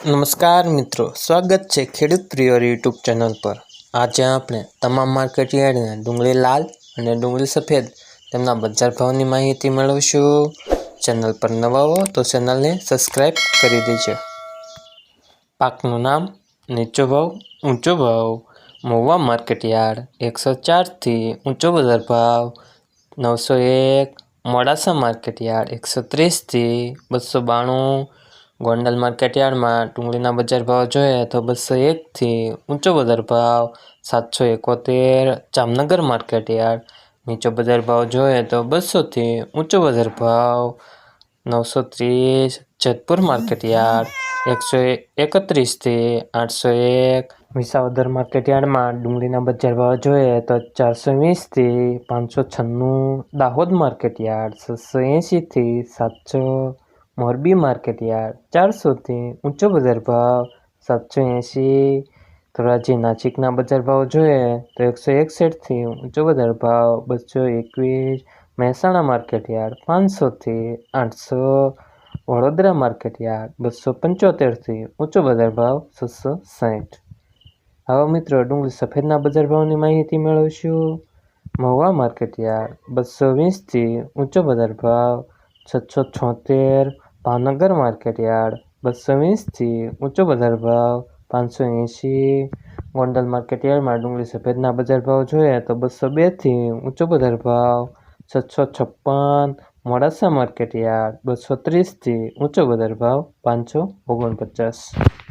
નમસ્કાર મિત્રો, સ્વાગત છે ખેડૂત પ્રિય યુટ્યુબ ચેનલ પર। આજે આપણે તમામ માર્કેટ યાર્ડના ડુંગળી લાલ અને ડુંગળી સફેદ તેમના બજાર ભાવની માહિતી મેળવશું। ચેનલ પર નવા હો તો ચેનલને સબસ્ક્રાઈબ કરી દેજો। પાકનું નામ: નીચો ભાવ ઊંચો ભાવ। મહુવા માર્કેટ યાર્ડ 104 થી ઊંચો બજાર ભાવ 901। મોડાસા માર્કેટ યાર્ડ 130 થી 292। ગોંડલ માર્કેટ યાર્ડમાં ડુંગળીના બજાર ભાવ જોઈએ તો 201 થી ઊંચો બજાર ભાવ 771। જામનગર માર્કેટ યાર્ડ નીચો બજાર ભાવ જોઈએ તો 200 થી ઊંચો બજાર ભાવ 930। જેતપુર માર્કેટ યાર્ડ 131 થી 801। વિસાવદર માર્કેટ યાર્ડમાં ડુંગળીના બજાર ભાવ જોઈએ તો 420 થી 596। દાહોદ માર્કેટ યાર્ડ 680 થી 700। મોરબી માર્કેટ યાર્ડ 400 થી ઊંચો બજાર ભાવ 780। ધોરાજી નાસિકના બજાર ભાવ જોઈએ તો 161 થી ઊંચો બજાર ભાવ 221। મહેસાણા માર્કેટ યાર્ડ 500 થી 800। વડોદરા માર્કેટ યાર્ડ 275 થી ઊંચો બજાર ભાવ 660। હવે મિત્રો ડુંગળી સફેદના બજાર ભાવની માહિતી મેળવશું। મહુવા માર્કેટ યાર્ડ 220 થી ઊંચો બજાર ભાવ 676। ભાવનગર માર્કેટ યાર્ડ 220 થી ઊંચો બજાર ભાવ 580। ગોંડલ માર્કેટ યાર્ડમાં ડુંગળી સફેદના બજાર ભાવ જોઈએ તો 202 થી ઊંચો બજાર ભાવ 656। મોડાસા માર્કેટ યાર્ડ 230 થી ઊંચો બજાર ભાવ 549।